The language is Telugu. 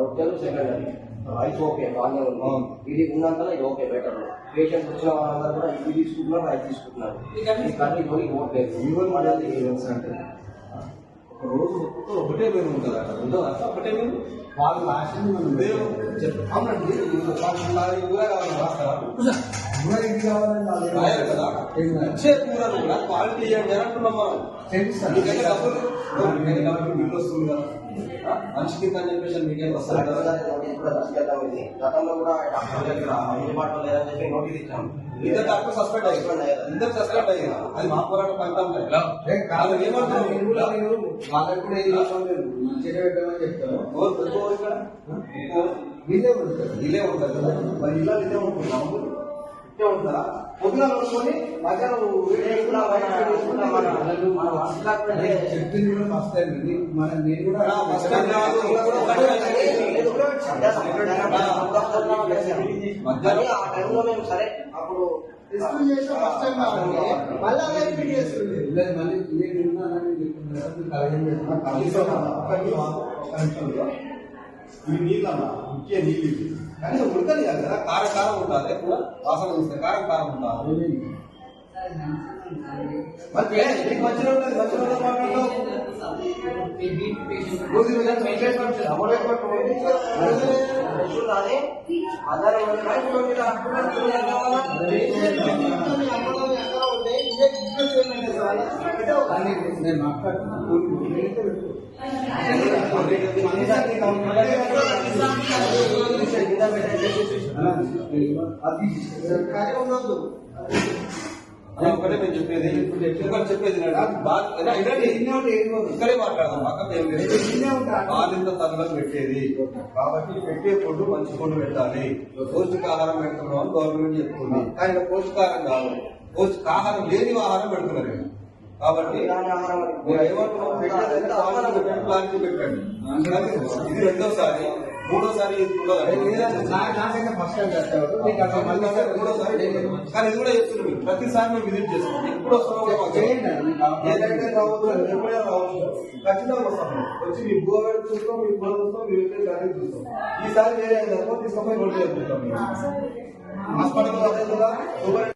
రొట్టెలు సెకండరీ రైస్ ఓకే బాగానే ఉంది. ఇది ఉన్నంతలో ఇది ఓకే బెటర్. పేషెంట్స్ వచ్చిన వాళ్ళందరూ కూడా ఇది తీసుకుంటున్నారు, రైస్ తీసుకుంటున్నారు. ఈ కర్రీ పోయి ఓట్లేదు. ఈవెన్ మనది అంటే ఒక రోజు ఒకటే మేము ఉంటుంది అక్కడ ఉండదు అట్లా ఒకటే మేము వాళ్ళు లాస్ట్ అవునండి కూర కావాలి రాస్తారా కూర ఇది కావాలండి రాయాలి కదా ఇచ్చే కూరలు కూడా క్వాలిటీ ఇవ్వండి అంటున్నాం మనం. డబ్బులు బిల్లు వస్తుంది కదా మనిషికి అని చెప్పేసి మీకేం వస్తుంది కదా. గతంలో కూడా డాక్టర్ దగ్గర అందుబాటులో లేదని చెప్పి నోటీస్ ఇచ్చాము. ఇద్దరు డాక్టర్ సస్పెండ్ అయ్యారు, ఇద్దరు సస్పెండ్ అయ్యారు. అది మా పోరాటం ఫలితం కాదు. ఏమంటారు వాళ్ళకి కూడా ఏం చెప్పలేదు, మంచిగా పెట్టమని చెప్తారు. ఇదే ఉంటుంది మరి ఇలా ఇదే ఉంటున్నాము ఉంటుందా పొద్దున కొనుక్కొని మధ్యాహ్నం చెప్పింది కూడా ఫస్ట్ టైం ఇది. నేను కూడా ఆ టైంలో మేము సరే అప్పుడు ఈ నీళ్ళన్నా ముఖ్య నీళ్ళు ఇవి కానీ ఉడకది కదా. కారం కారం ఉంటుంది కూడా వాసన వస్తే కారం కారం ఉంటుంది. నేను మాట్లాడుతున్నాను. ఒకటే మేము చెప్పేది చెప్పేది ఇక్కడే మాట్లాడదాం. పక్కన బాలింత తల్లకు పెట్టేది కాబట్టి పెట్టే ఫుడ్ మంచి ఫుడ్ పెట్టాలి. పౌష్టికాహారం పెడుతున్నాం అని గవర్నమెంట్ చెప్తుంది. కానీ పౌష్టికాహారం కాదు, పౌష్టికాహారం లేని ఆహారం పెడుతున్నారు. కాబట్టి క్లారిటీ పెట్టండి. ఇది రెండోసారి, మూడోసారి మూడోసారి కానీ ఇది కూడా చెప్తున్నాం. ప్రతిసారి మేము విజిట్ చేస్తాం. ఎప్పుడు వస్తున్నాం ఏదైతే రావచ్చు ఎప్పుడైనా రావచ్చు. ఖచ్చితంగా వస్తాం. వచ్చి మీ గోవెల్ చూస్తాం, మీ పొలం చూస్తాం, మీ వ్యక్తి చూస్తాం. ఈసారి వేరే తీసుకొని నోట్ చేస్తాం. హాస్పిటల్ అదే కదా.